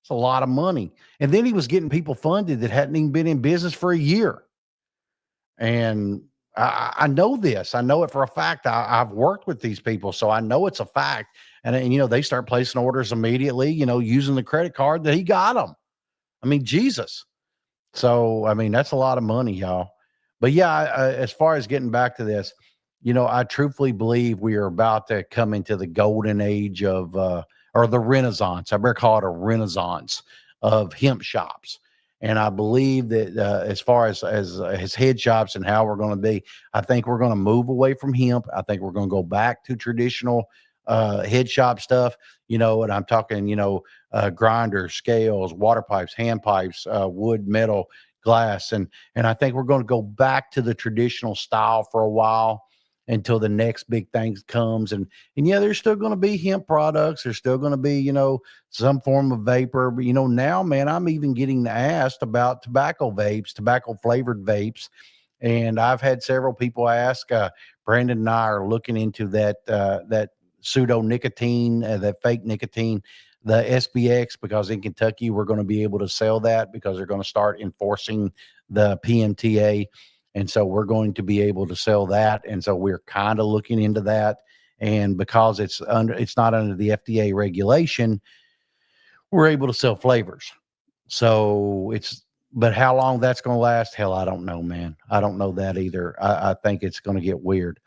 It's a lot of money. And then he was getting people funded that hadn't even been in business for a year. And I know this. I know it for a fact. I've worked with these people, so I know it's a fact. And they start placing orders immediately, using the credit card that he got them. I mean, Jesus. So, I mean, that's a lot of money, y'all. But yeah, as far as getting back to this, I truthfully believe we are about to come into the golden age of, or the renaissance. I better call it a renaissance of hemp shops. And I believe that as far as head shops and how we're going to be, I think we're going to move away from hemp. I think we're going to go back to traditional head shop stuff. And I'm talking, grinders, scales, water pipes, hand pipes, wood, metal, glass, and I think we're going to go back to the traditional style for a while until the next big thing comes. And yeah, there's still going to be hemp products. There's still going to be, some form of vapor. But now, man, I'm even getting asked about tobacco vapes, tobacco flavored vapes. And I've had several people ask. Brandon and I are looking into that pseudo nicotine, that fake nicotine, the SBX, because in Kentucky we're going to be able to sell that because they're going to start enforcing the PMTA. And so we're going to be able to sell that. And so we're kind of looking into that. And because it's not under the FDA regulation, we're able to sell flavors. So but how long that's going to last? Hell, I don't know, man. I don't know that either. I think it's going to get weird.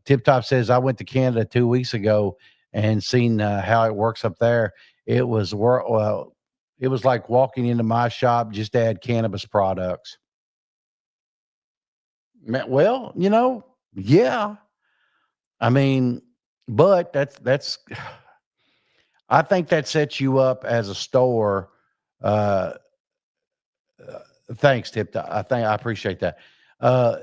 Tip Top says, I went to Canada 2 weeks ago and seen how it works up there. It was it was like walking into my shop, just to add cannabis products. Well, yeah. I mean, but that's I think that sets you up as a store. Uh, Thanks, Tip Top. I appreciate that. Uh,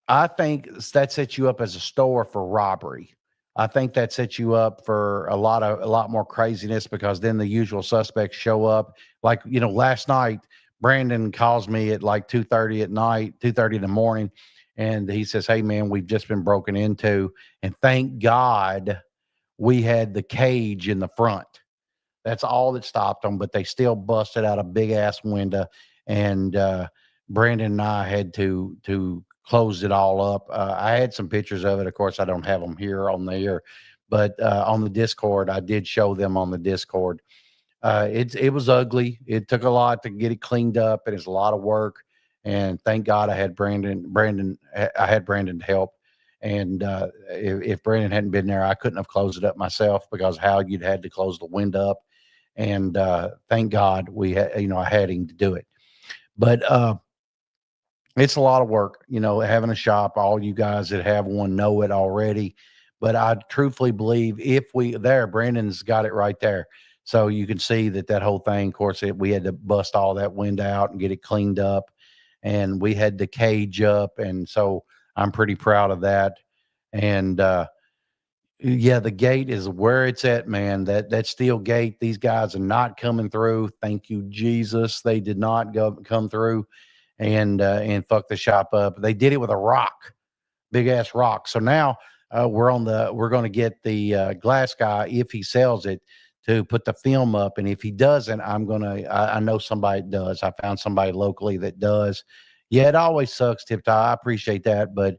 I think that sets you up as a store for robbery. I think that sets you up for a lot more craziness because then the usual suspects show up. Like, last night, Brandon calls me at like 2:30 at night, 2:30 in the morning, and he says, "Hey man, we've just been broken into, and thank God we had the cage in the front. That's all that stopped them, but they still busted out a big ass window, and Brandon and I had to close it all up. I had some pictures of it. Of course, I don't have them here on the air, but on the Discord, I did show them on the Discord. It was ugly. It took a lot to get it cleaned up. It is a lot of work, and thank God I had I had Brandon to help. And if Brandon hadn't been there, I couldn't have closed it up myself because how you'd had to close the window up. And thank God we had, I had him to do it. But it's a lot of work, having a shop. All you guys that have one know it already. But I truthfully believe Brandon's got it right there. So you can see that whole thing, of course, we had to bust all that wind out and get it cleaned up. And we had the cage up. And so I'm pretty proud of that. And yeah, the gate is where it's at, man. That steel gate, these guys are not coming through. Thank you, Jesus. They did not come through and fuck the shop up. They did it with a rock, big ass rock. So now we're going to get the glass guy, if he sells it, to put the film up. And if he doesn't, I know somebody does. I found somebody locally that does. Yeah, it always sucks, Tip Top. I appreciate that, but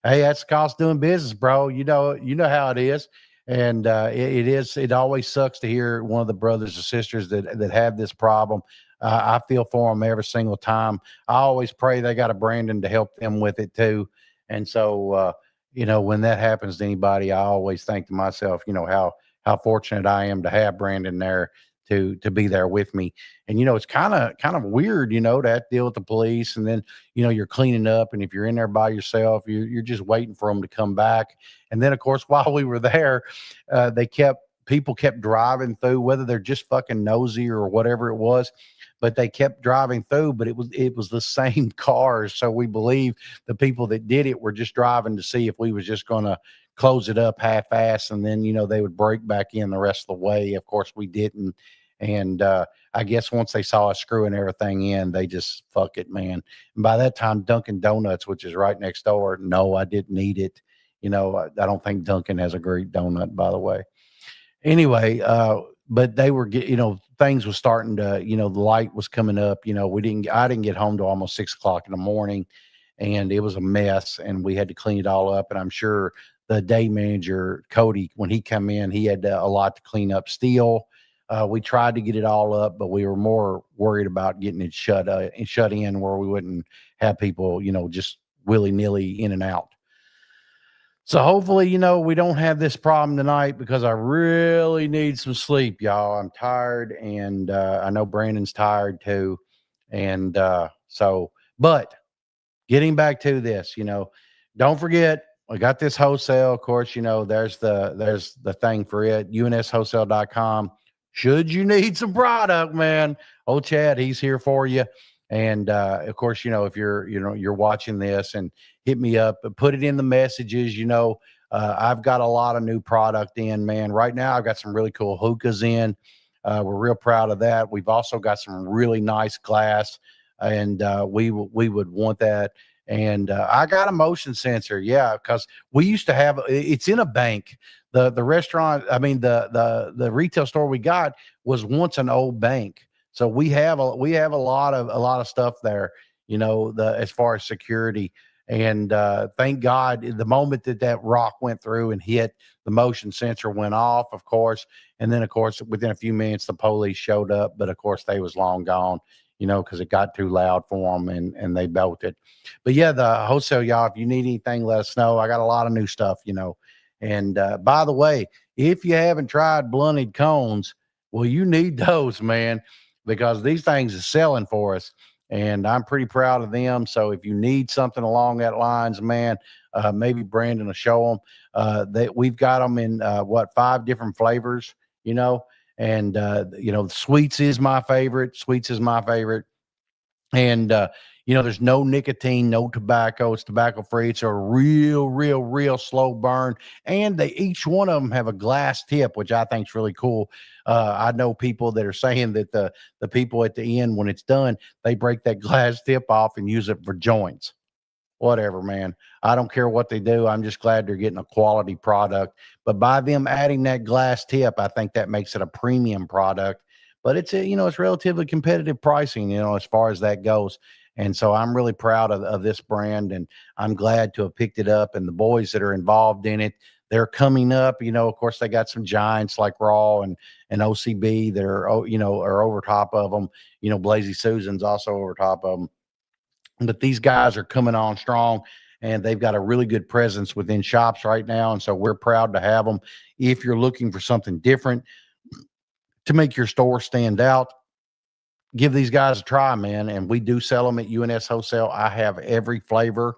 hey, that's the cost of doing business, bro. You know how it is. And it always sucks to hear one of the brothers or sisters that have this problem. I feel for them every single time. I always pray they got a Brandon to help them with it too. And so, when that happens to anybody, I always think to myself, how fortunate I am to have Brandon there to be there with me. And it's kind of weird, to have to deal with the police, and then you're cleaning up, and if you're in there by yourself, you're just waiting for them to come back. And then of course, while we were there, people kept driving through, whether they're just fucking nosy or whatever it was, but they kept driving through. But it was the same cars, so we believe the people that did it were just driving to see if we was just going to close it up half-ass, and then they would break back in the rest of the way. Of course, we didn't. And I guess once they saw us screwing everything in, they just fuck it, man. And by that time, Dunkin' Donuts, which is right next door, no, I didn't need it. I don't think Dunkin' has a great donut, by the way. Anyway, but they were things was starting to, the light was coming up. I didn't get home till almost 6 o'clock in the morning, and it was a mess, and we had to clean it all up. And I'm sure the day manager, Cody, when he come in, he had a lot to clean up still. We tried to get it all up, but we were more worried about getting it shut in where we wouldn't have people, just willy-nilly in and out. So hopefully, we don't have this problem tonight, because I really need some sleep, y'all. I'm tired, and I know Brandon's tired too. And but getting back to this, don't forget, I got this wholesale. Of course, there's the thing for it, unswholesale.com. Should you need some product, man, old Chad, he's here for you. And of course, if you're watching this, and hit me up, put it in the messages. I've got a lot of new product in, man. Right now, I've got some really cool hookahs in. We're real proud of that. We've also got some really nice glass, and we would want that. And I got a motion sensor, yeah, because we used to have it's in a bank. The restaurant, I mean the retail store we got was once an old bank. So we have a lot of stuff there, as far as security. And thank God, the moment that rock went through and hit, the motion sensor went off, of course. And then, of course, within a few minutes, the police showed up. But of course, they was long gone, because it got too loud for them, and they bolted. But yeah, the wholesale, y'all, if you need anything, let us know. I got a lot of new stuff, And by the way, if you haven't tried blunted cones, well, you need those, man, because these things are selling for us, and I'm pretty proud of them. So if you need something along that lines, man, maybe Brandon will show them. That we've got them in 5 different flavors, and sweets is my favorite. And there's no nicotine, no tobacco. It's tobacco free. It's a real slow burn. And each one of them have a glass tip, which I think is really cool. I know people that are saying that the people at the end, when it's done, they break that glass tip off and use it for joints. Whatever, man. I don't care what they do. I'm just glad they're getting a quality product. But by them adding that glass tip, I think that makes it a premium product. But it's it's relatively competitive pricing, as far as that goes. And so I'm really proud of this brand, and I'm glad to have picked it up. And the boys that are involved in it, they're coming up. Of course, they got some giants like Raw and OCB that are are over top of them. Blazy Susan's also over top of them. But these guys are coming on strong, and they've got a really good presence within shops right now. And so we're proud to have them. If you're looking for something different to make your store stand out, give these guys a try, man. And we do sell them at UNS Wholesale. I have every flavor.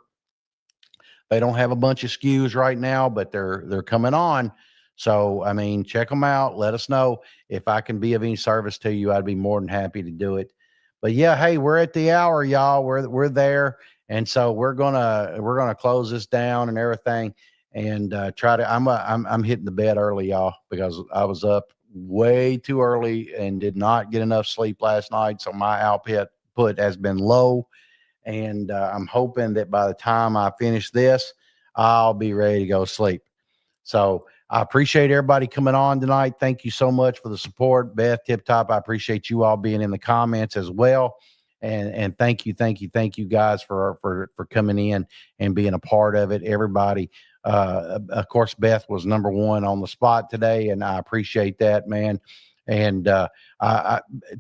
They don't have a bunch of SKUs right now, but they're coming on. So, I mean, check them out. Let us know if I can be of any service to you. I'd be more than happy to do it. But yeah, hey, we're at the hour, y'all. We're there. And so we're gonna close this down and everything, and try to. I'm hitting the bed early, y'all, because I was up way too early and did not get enough sleep last night. So my output has been low, and I'm hoping that by the time I finish this, I'll be ready to go sleep. So I appreciate everybody coming on tonight. Thank you so much for the support. Beth, Tip Top, I appreciate you all being in the comments as well. And thank you guys for coming in and being a part of it. Everybody, of course, Beth was number 1 on the spot today, and I appreciate that, man. And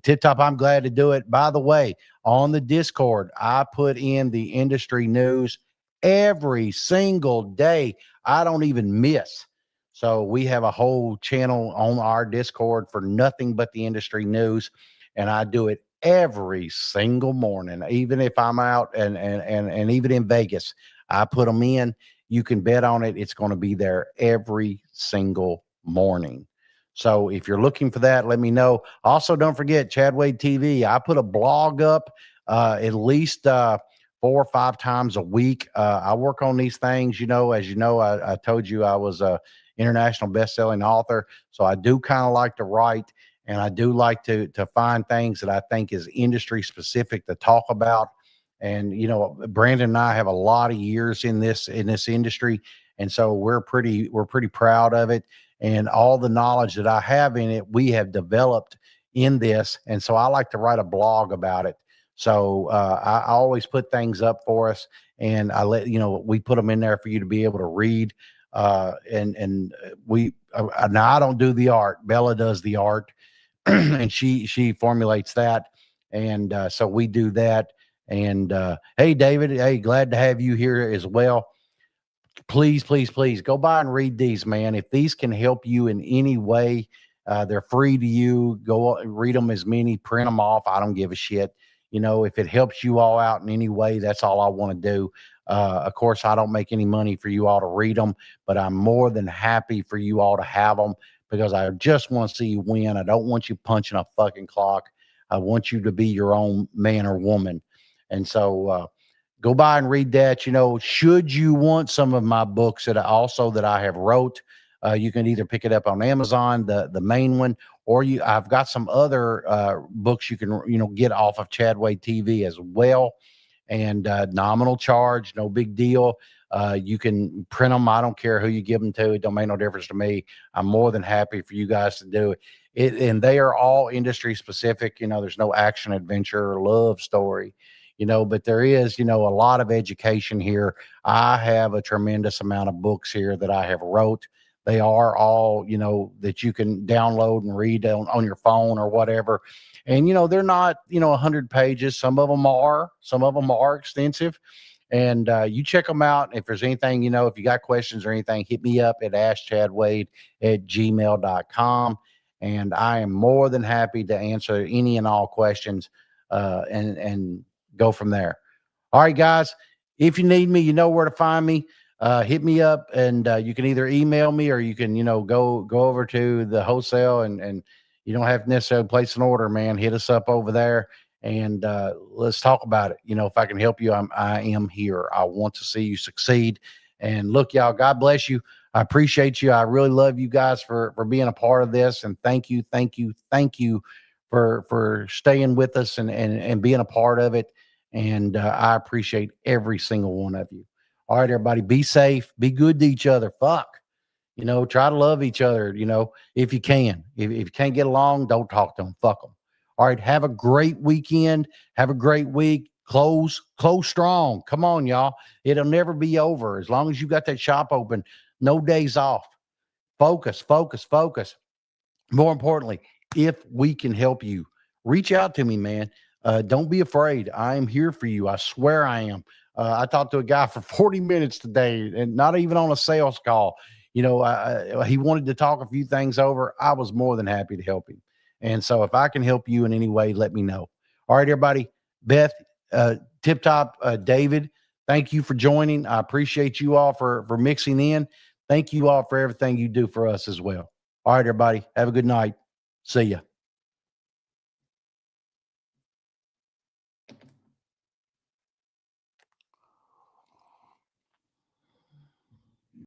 Tip Top, I'm glad to do it. By the way, on the Discord, I put in the industry news every single day. I don't even miss. So we have a whole channel on our Discord for nothing but the industry news. And I do it every single morning, even if I'm out and even in Vegas, I put them in. You can bet on it. It's going to be there every single morning. So if you're looking for that, let me know. Also, don't forget Chad Wade TV. I put a blog up at least 4 or 5 times a week. I work on these things, as you know, I told you I was a international best-selling author. So I do kind of like to write, and I do like to find things that I think is industry specific to talk about. And Brandon and I have a lot of years in this industry, and so we're pretty proud of it. And all the knowledge that I have in it, we have developed in this. And so I like to write a blog about it. So I always put things up for us, and we put them in there for you to be able to read. And we now I don't do the art. Bella does the art, and she formulates that, and so we do that. And hey, David, hey, glad to have you here as well. Please, please, please go by and read these, man. If these can help you in any way, they're free to you. Go read them as many, print them off. I don't give a shit. If it helps you all out in any way, that's all I want to do. Of course, I don't make any money for you all to read them, but I'm more than happy for you all to have them because I just want to see you win. I don't want you punching a fucking clock. I want you to be your own man or woman. And so, go by and read that. Should you want some of my books that I have wrote, you can either pick it up on Amazon, the main one, or I've got some other books you can get off of Chad Wade TV as well, and nominal charge, no big deal. You can print them. I don't care who you give them to. It don't make no difference to me. I'm more than happy for you guys to do it. And they are all industry specific. There's no action, adventure, or love story. But there is, a lot of education here. I have a tremendous amount of books here that I have wrote. They are all, that you can download and read on your phone or whatever. And, they're not, 100 pages. Some of them are extensive. And you check them out. If there's anything, if you got questions or anything, hit me up at askchadwade@gmail.com. And I am more than happy to answer any and all questions and go from there. All right, guys, if you need me, you know where to find me. Hit me up, and you can either email me or you can, go over to the wholesale, and you don't have to necessarily place an order, man. Hit us up over there, and let's talk about it. If I can help you, I am here. I want to see you succeed. And look, y'all, God bless you. I appreciate you. I really love you guys for being a part of this, and thank you for staying with us and being a part of it. And I appreciate every single one of you. All right, everybody, be safe, be good to each other. Fuck, try to love each other, if you can. If you can't get along, don't talk to them. Fuck them. All right, have a great weekend. Have a great week. Close strong. Come on, y'all. It'll never be over. As long as you got that shop open, no days off. Focus. More importantly, if we can help you, reach out to me, man. Don't be afraid. I am here for you. I swear I am. I talked to a guy for 40 minutes today, and not even on a sales call. He wanted to talk a few things over. I was more than happy to help him. And so if I can help you in any way, let me know. All right, everybody. Beth, Tip Top, David, thank you for joining. I appreciate you all for mixing in. Thank you all for everything you do for us as well. All right, everybody. Have a good night. See ya.